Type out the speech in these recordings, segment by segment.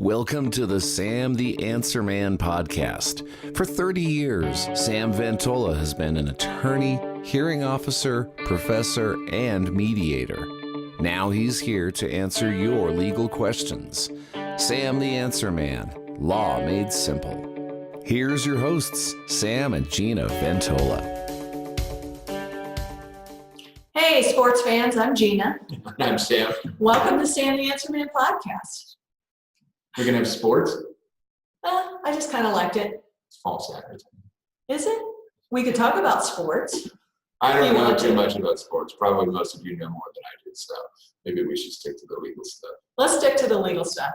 Welcome to the Sam the Answer Man podcast. For 30 years, Sam Ventola has been an attorney, hearing officer, professor, and mediator. Now he's here to answer your legal questions. Sam the Answer Man, law made simple. Here's your hosts, Sam and Gina Ventola. Hey, sports fans, I'm Gina. I'm Sam. Welcome to Sam the Answer Man podcast. We're going to have sports? I just kind of liked it. It's false advertising. Is it? We could talk about sports. I don't know too much about sports. Probably most of you know more than I do, so maybe we should stick to the legal stuff. Let's stick to the legal stuff.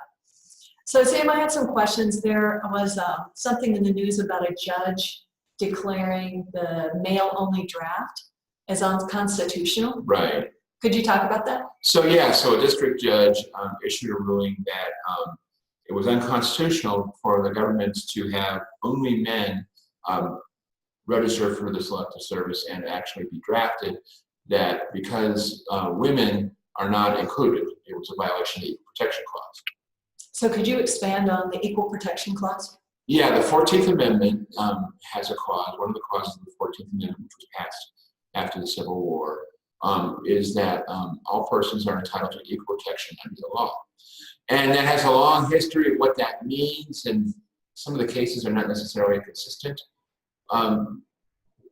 So, Sam, I had some questions. There was something in the news about a judge declaring the male-only draft as unconstitutional. Right. Could you talk about that? So a district judge issued a ruling that it was unconstitutional for the government to have only men register for the Selective Service and actually be drafted, that because women are not included, it was a violation of the Equal Protection Clause. So could you expand on the Equal Protection Clause? Yeah, the 14th Amendment has a clause. One of the clauses of the 14th Amendment, which was passed after the Civil War, is that all persons are entitled to equal protection under the law. And that has a long history of what that means, and some of the cases are not necessarily consistent.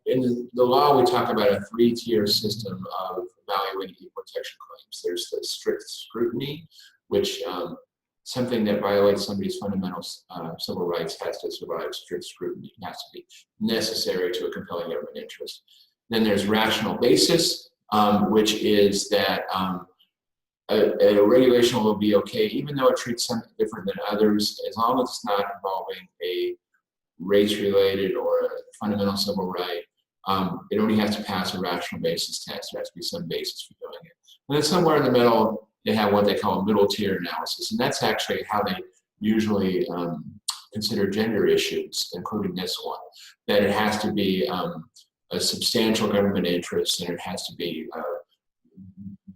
In the law, we talk about a three-tier system of evaluating equal protection claims. There's the strict scrutiny, which something that violates somebody's fundamental civil rights has to survive strict scrutiny. It has to be necessary to a compelling government interest. Then there's rational basis, which is that a regulation will be okay, even though it treats something different than others, as long as it's not involving a race-related or a fundamental civil right. It only has to pass a rational basis test. There has to be some basis for doing it. And then somewhere in the middle, they have what they call a middle-tier analysis, and that's actually how they usually consider gender issues, including this one, that it has to be a substantial government interest, and it has to be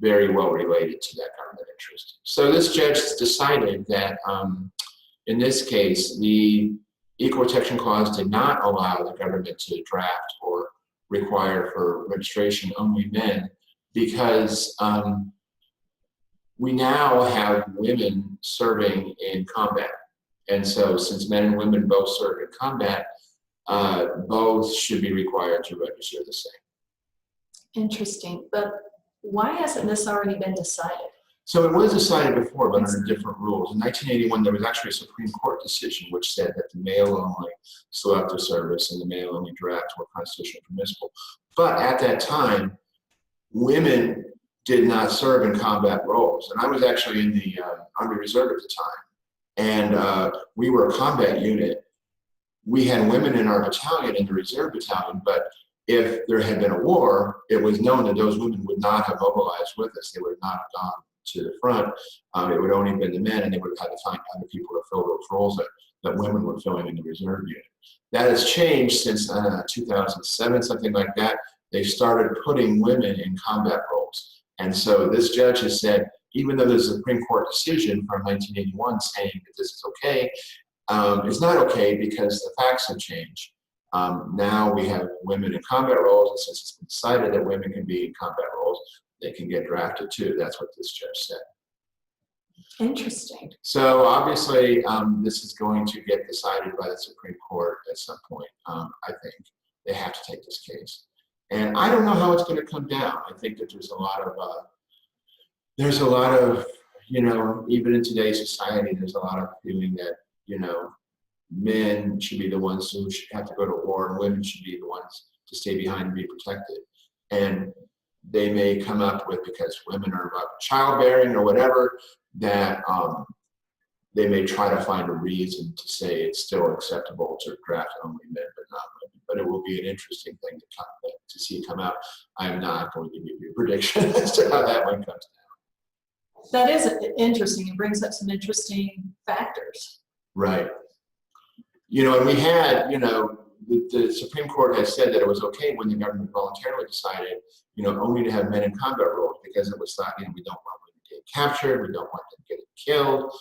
very well related to that government interest. So this judge decided that in this case, the Equal Protection Clause did not allow the government to draft or require for registration only men, because we now have women serving in combat. And so since men and women both serve in combat, both should be required to register the same. Interesting. But why hasn't this already been decided? So it was decided before, but under different rules. In 1981, there was actually a Supreme Court decision which said that the male-only Selective Service and the male-only draft were constitutionally permissible. But at that time, women did not serve in combat roles. And I was actually in the Army Reserve at the time. And we were a combat unit. We had women in our battalion, in the Reserve Battalion, but if there had been a war, it was known that those women would not have mobilized with us. They would not have gone to the front. It would only have been the men, and they would have had to find other people to fill those roles that women were filling in the reserve unit. That has changed since 2007, something like that. They started putting women in combat roles. And so this judge has said, even though there's a Supreme Court decision from 1981 saying that this is okay, it's not okay because the facts have changed. Now we have women in combat roles, and since it's been decided that women can be in combat roles, they can get drafted too. That's what this judge said. Interesting. So obviously, this is going to get decided by the Supreme Court at some point. I think they have to take this case, and I don't know how it's going to come down. I think that there's a lot of, even in today's society, there's a lot of feeling that men should be the ones who should have to go to war, and women should be the ones to stay behind and be protected. And they may come up with, because women are about childbearing or whatever, that they may try to find a reason to say it's still acceptable to draft only men but not women. But it will be an interesting thing to see come out. I'm not going to give you a prediction as to how that one comes down. That is interesting. It brings up some interesting factors. Right. And we had, the Supreme Court has said that it was okay when the government voluntarily decided, only to have men in combat roles, because it was thought, we don't want women to get captured, we don't want them getting killed.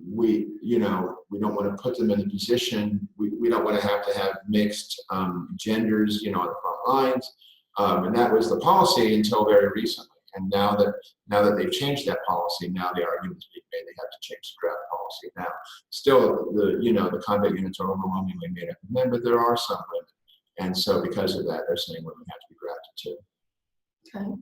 we don't want to put them in the position, we don't want to have mixed genders, on the front lines. And that was the policy until very recently. And now that they've changed that policy, now the argument is being made they have to change the draft policy. Now, still the combat units are overwhelmingly made up of men, but there are some women. And so because of that, they're saying women have to be drafted too. Okay.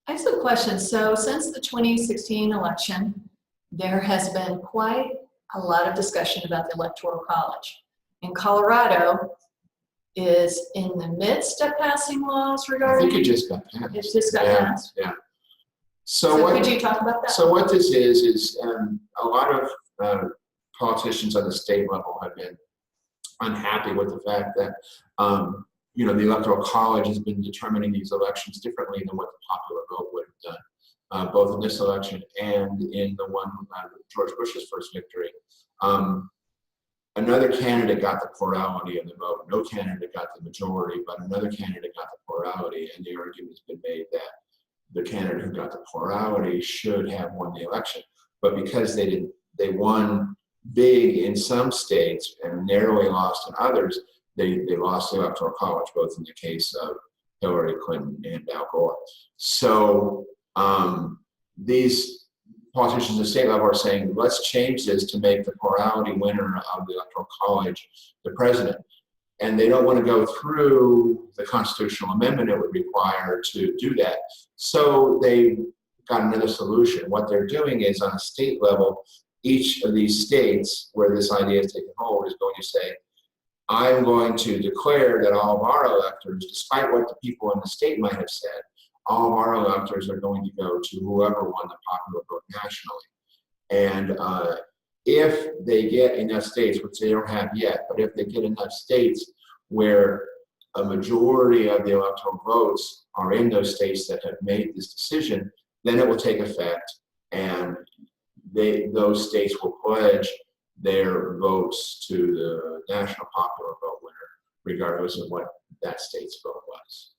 I have some questions. So since the 2016 election, there has been quite a lot of discussion about the Electoral College. And Colorado is in the midst of passing laws I regarding. think it just got passed. It just got passed. Yeah. So could you talk about that? So what this is a lot of politicians on the state level have been unhappy with the fact that the Electoral College has been determining these elections differently than what the popular vote would have done, both in this election and in the one George Bush's first victory. Another candidate got the plurality of the vote. No candidate got the majority, but another candidate got the plurality, and the argument has been made that the candidate who got the plurality should have won the election. But because they won big in some states and narrowly lost in others, they lost the Electoral College, both in the case of Hillary Clinton and Al Gore. So these politicians at the state level are saying, let's change this to make the plurality winner of the Electoral College the president. And they don't want to go through the constitutional amendment it would require to do that. So they got another solution. What they're doing is, on a state level, each of these states where this idea is taking hold is going to say, I'm going to declare that all of our electors, despite what the people in the state might have said, all of our electors are going to go to whoever won the popular vote nationally. And if they get enough states, which they don't have yet, but if they get enough states where a majority of the electoral votes are in those states that have made this decision, then it will take effect, and those states will pledge their votes to the national popular vote winner, regardless of what that state's vote was.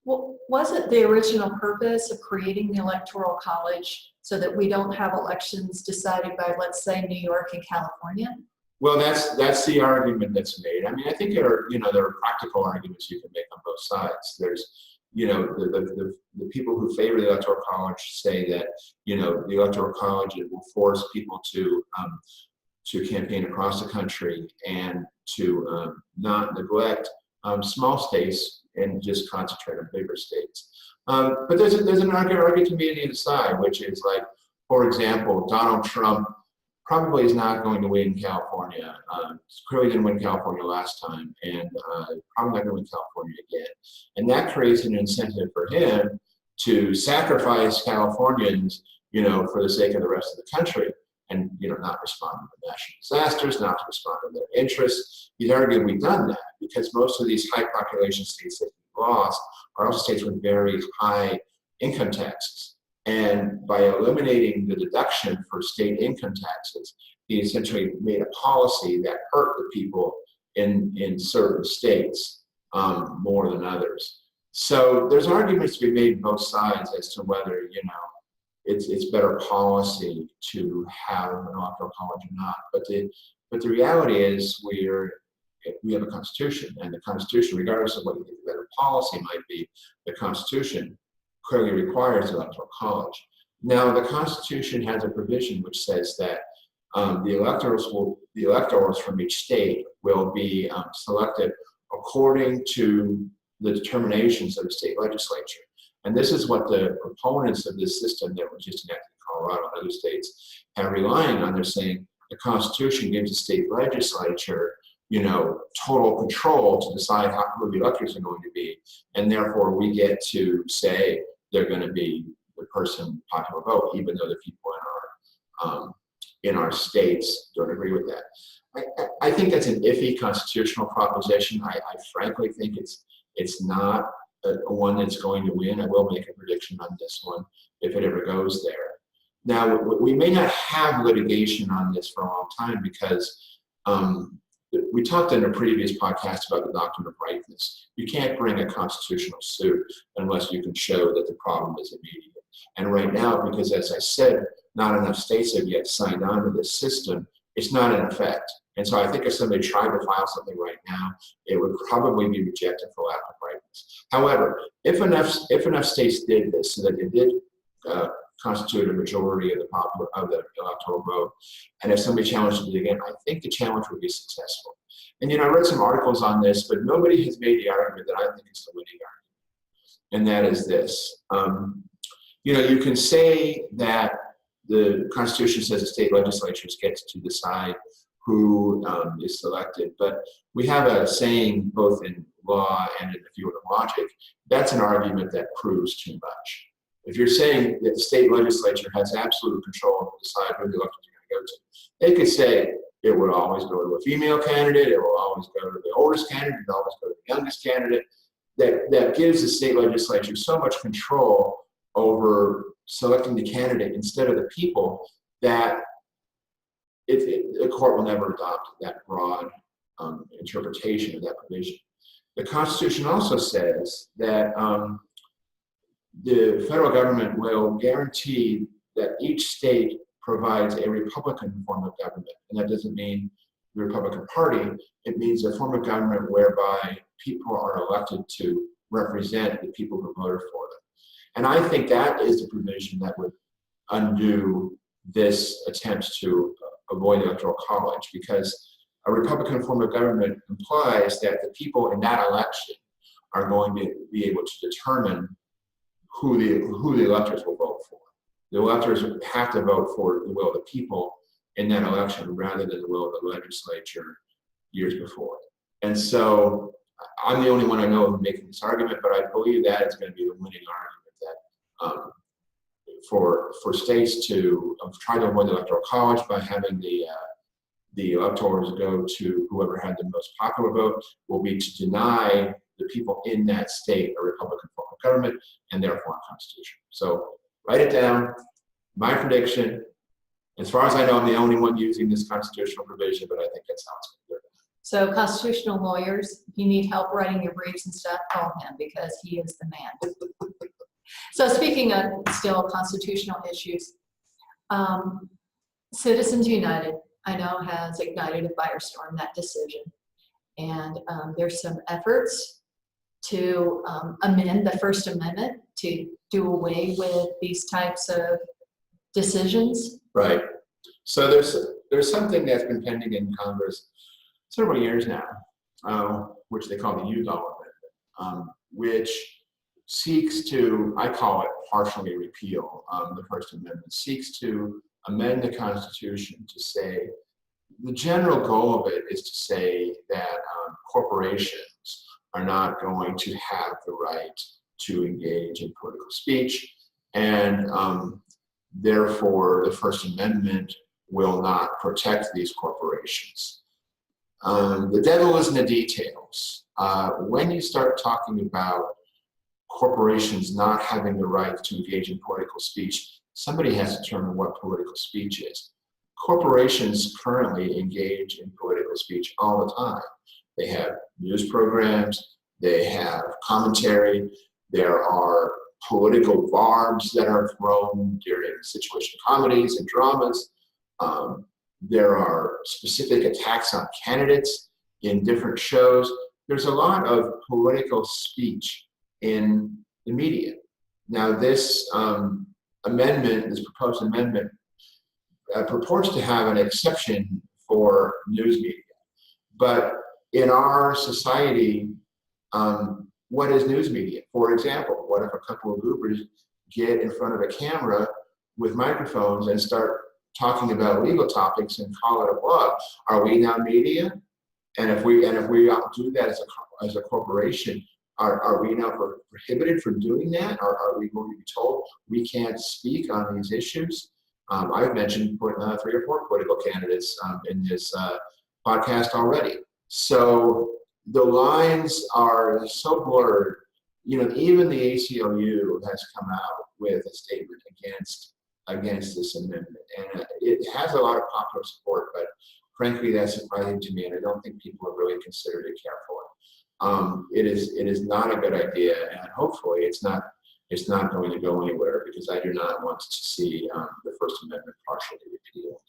Well, wasn't the original purpose of creating the Electoral College so that we don't have elections decided by, let's say, New York and California? Well, that's the argument that's made. I mean, I think there are practical arguments you can make on both sides. There's, the people who favor the Electoral College say that, the Electoral College, it will force people to campaign across the country and to not neglect small states and just concentrate on bigger states. But there's an argument to be on the other side, which is like, for example, Donald Trump probably is not going to win California. Clearly didn't win California last time, and probably not going to win California again. And that creates an incentive for him to sacrifice Californians, for the sake of the rest of the country, and not respond to the national disasters, not to respond to their interests. He's argued we've done that because most of these high population states that we've lost are also states with very high income taxes. And by eliminating the deduction for state income taxes, he essentially made a policy that hurt the people in certain states more than others. So there's arguments to be made on both sides as to whether, it's better policy to have an electoral college or not. But the reality is we have a constitution, and the constitution, regardless of what you think the better policy might be, the constitution clearly requires the electoral college. Now, the constitution has a provision which says that the electors from each state will be selected according to the determinations of the state legislature. And this is what the proponents of this system that was just enacted in Colorado and other states are relying on. They're saying the Constitution gives the state legislature, total control to decide who the electors are going to be, and therefore we get to say they're going to be the person popular vote, even though the people in our states don't agree with that. I think that's an iffy constitutional proposition. I frankly think it's not one that's going to win. I will make a prediction on this one if it ever goes there. Now, we may not have litigation on this for a long time because we talked in a previous podcast about the doctrine of rightness. You can't bring a constitutional suit unless you can show that the problem is immediate. And right now, because as I said, not enough states have yet signed on to this system, it's not in effect. And so I think if somebody tried to file something right now, it would probably be rejected for lack of rightness. However, if enough states did this, so that it did constitute a majority of the electoral vote, and if somebody challenged it again, I think the challenge would be successful. And I read some articles on this, but nobody has made the argument that I think is the winning argument, and that is this. You can say that the Constitution says the state legislatures get to decide who is selected, but we have a saying both in law and in the field of logic, that's an argument that proves too much. If you're saying that the state legislature has absolute control to decide who the electors are going to go to, they could say it would always go to a female candidate, it will always go to the oldest candidate, it will always go to the youngest candidate. That gives the state legislature so much control over selecting the candidate instead of the people that the court will never adopt that broad interpretation of that provision. The Constitution also says that the federal government will guarantee that each state provides a Republican form of government. And that doesn't mean the Republican Party, it means a form of government whereby people are elected to represent the people who voted for them. And I think that is the provision that would undo this attempt to avoid the Electoral College, because a Republican form of government implies that the people in that election are going to be able to determine who the electors will vote for. The electors have to vote for the will of the people in that election rather than the will of the legislature years before. And so I'm the only one I know of making this argument, but I believe that is going to be the winning argument, that for states to try to avoid the Electoral College by having the electors go to whoever had the most popular vote will be to deny the people in that state a Republican form of government and therefore a constitution. So write it down. My prediction, as far as I know, I'm the only one using this constitutional provision, but I think that's how it's going to go. So constitutional lawyers, if you need help writing your briefs and stuff, call him because he is the man. So speaking of still constitutional issues, Citizens United, I know, has ignited a firestorm, that decision. And there's some efforts to amend the First Amendment to do away with these types of decisions. Right. So there's something that's been pending in Congress several years now, which they call the Udall Amendment, which seeks to, I call it partially repeal, the First Amendment, seeks to amend the Constitution to say, the general goal of it is to say that corporations are not going to have the right to engage in political speech, and therefore the First Amendment will not protect these corporations. The devil is in the details. When you start talking about corporations not having the right to engage in political speech, somebody has to determine what political speech is. Corporations currently engage in political speech all the time. They have news programs, they have commentary, there are political barbs that are thrown during situation comedies and dramas. There are specific attacks on candidates in different shows. There's a lot of political speech in the media. Now this amendment, this proposed amendment, purports to have an exception for news media. But in our society, what is news media? For example, what if a couple of goobers get in front of a camera with microphones and start talking about legal topics and call it a blog? Are we now media? And if we do that as a corporation, are we now prohibited from doing that? Or are we going to be told we can't speak on these issues? I've mentioned 3 or 4 political candidates in this podcast already. So the lines are so blurred. Even the ACLU has come out with a statement against this amendment, and it has a lot of popular support. But frankly, that's surprising to me, and I don't think people have really considered it carefully. It is not a good idea, and hopefully it's not It's not going to go anywhere because I do not want to see the First Amendment partially repealed.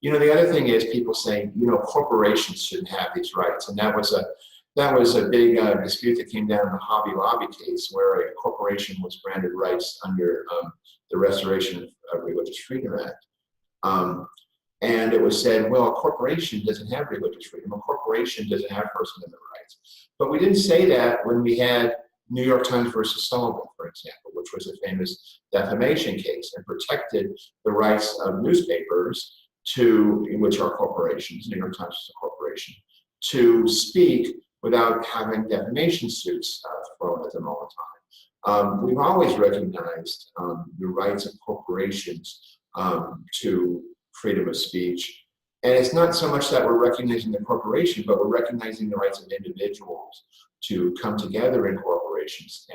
You know, the other thing is people saying, you know, corporations shouldn't have these rights, and that was a big dispute that came down in the Hobby Lobby case, where a corporation was granted rights under the Restoration of Religious Freedom Act. And it was said, well, a corporation doesn't have religious freedom. A corporation doesn't have First Amendment rights. But we didn't say that when we had New York Times versus Sullivan, for example, which was a famous defamation case and protected the rights of newspapers which are corporations, New York Times is a corporation, to speak without having defamation suits thrown at them all the time. We've always recognized the rights of corporations to freedom of speech. And it's not so much that we're recognizing the corporation, but we're recognizing the rights of individuals to come together in corporations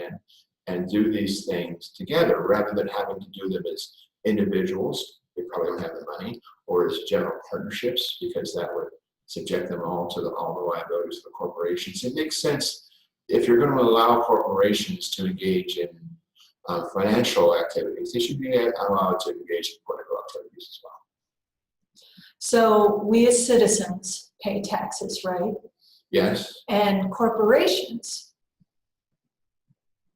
and do these things together, rather than having to do them as individuals. They probably don't have the money, or as general partnerships, because that would subject them all to all the liabilities of the corporations. It makes sense if you're going to allow corporations to engage in financial activities, they should be allowed to engage in political activities as well. So we as citizens pay taxes, right? Yes. And corporations,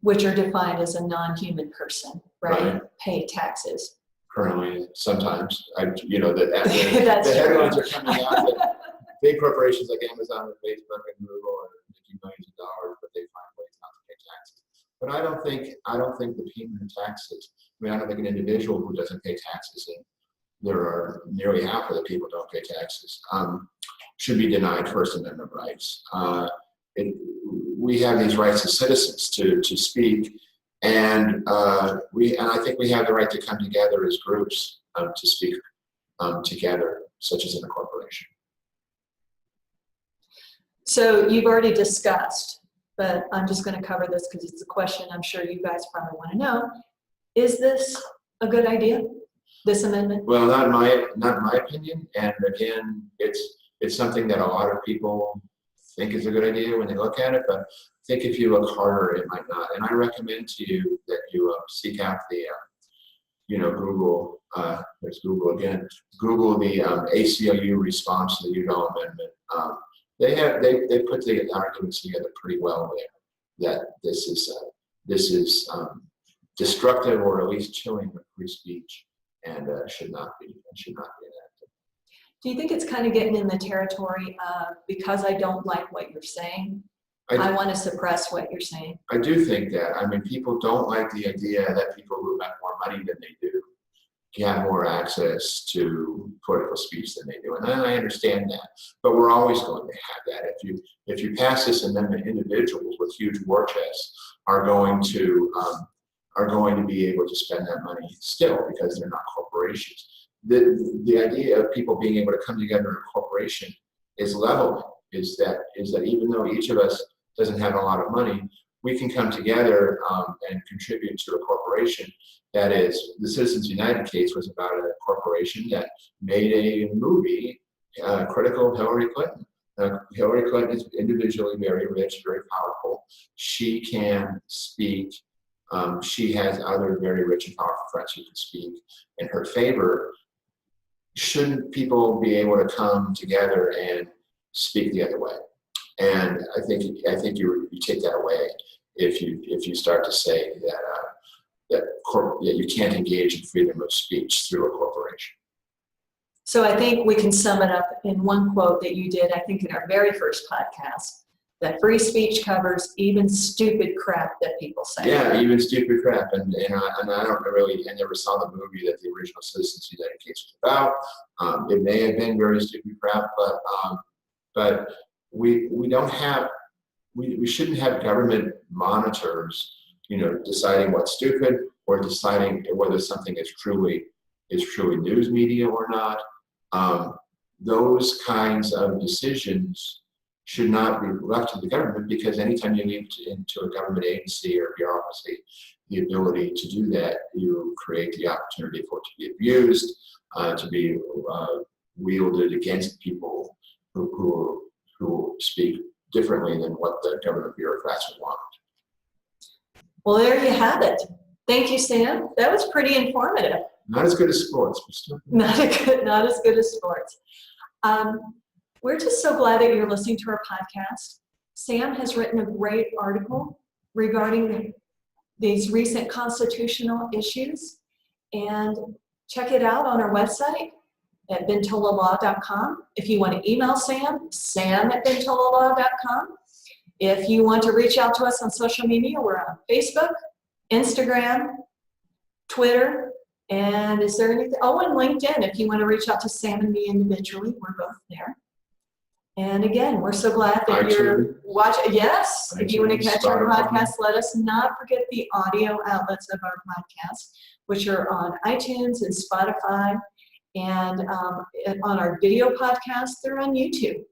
which are defined as a non-human person, right, pay taxes. Currently, sometimes, you know, the That's headlines true. are coming out that big corporations like Amazon and Facebook and Google are making millions of dollars, but they find ways not to pay taxes. But I don't think the payment of taxes, I mean, I don't think an individual who doesn't pay taxes, and there are nearly half of the people who don't pay taxes, should be denied First Amendment rights. We have these rights as citizens to speak, and I think we have the right to come together as groups to speak together, such as in a corporation. So you've already discussed, but I'm just going to cover this because it's a question I'm sure you guys probably want to know. Is this a good idea, this amendment? Well, not in my opinion. And again, it's something that a lot of people think is a good idea when they look at it, but I think if you look harder, it might not. And I recommend to you that you seek out the, Google, there's Google again, Google the ACLU response to the Udall Amendment. They put the arguments together pretty well there, that this is destructive, or at least chilling of free speech, and should not be enacted. Do you think it's kind of getting in the territory of, because I don't like what you're saying, I want to suppress what you're saying? I do think that. I mean, people don't like the idea that people who have more money than they do have more access to political speech than they do, and I understand that. But we're always going to have that. If you pass this amendment, individuals with huge war chests are going to be able to spend that money still, because they're not corporations. The idea of people being able to come together in a corporation is leveling. Is that even though each of us doesn't have a lot of money, we can come together and contribute to a corporation. That is, the Citizens United case was about a corporation that made a movie critical of Hillary Clinton. Hillary Clinton is individually very rich, very powerful. She can speak. She has other very rich and powerful friends who can speak in her favor. Shouldn't people be able to come together and speak the other way? And I think you take that away if you start to say that you can't engage in freedom of speech through a corporation. So I think we can sum it up in one quote that you did, I think, in our very first podcast, that free speech covers even stupid crap that people say. Yeah, even stupid crap. And I never saw the movie that the original Citizens United case was about. It may have been very stupid crap, but we shouldn't have government monitors, deciding what's stupid, or deciding whether something is truly news media or not. Those kinds of decisions should not be left to the government, because anytime you leave into a government agency or bureaucracy the ability to do that, you create the opportunity for it to be abused, to be wielded against people who speak differently than what the government bureaucrats would want. Well, there you have it. Thank you, Sam. That was pretty informative. Not as good as sports, but still. Not as good as sports. We're just so glad that you're listening to our podcast. Sam has written a great article regarding these recent constitutional issues, and check it out on our website at ventolalaw.com. If you want to email sam@ventolalaw.com. If you want to reach out to us on social media, we're on Facebook, Instagram, Twitter, and is there anything? Oh, and LinkedIn. If you want to reach out to Sam and me individually, we're both there. And again, we're so glad that you're watching. Yes, if you want to catch our podcast, let us not forget the audio outlets of our podcast, which are on iTunes and Spotify. And on our video podcast, they're on YouTube.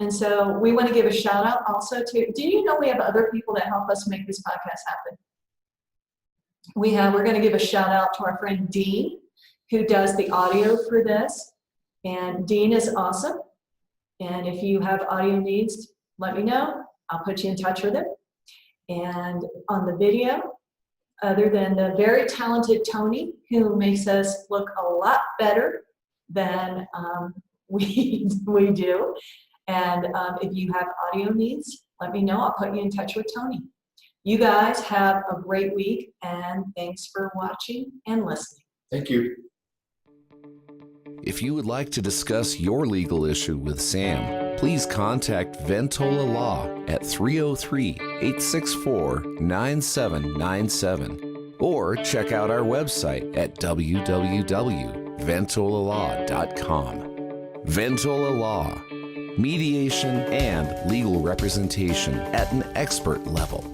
And so we want to give a shout out also to, do you know we have other people that help us make this podcast happen? We're going to give a shout out to our friend Dean, who does the audio for this. And Dean is awesome. And if you have audio needs, let me know. I'll put you in touch with him. And on the video, other than the very talented Tony, who makes us look a lot better than we do. And if you have audio needs, let me know. I'll put you in touch with Tony. You guys have a great week, and thanks for watching and listening. Thank you. If you would like to discuss your legal issue with Sam, please contact Ventola Law at 303-864-9797 or check out our website at www.ventolalaw.com. Ventola Law, mediation and legal representation at an expert level.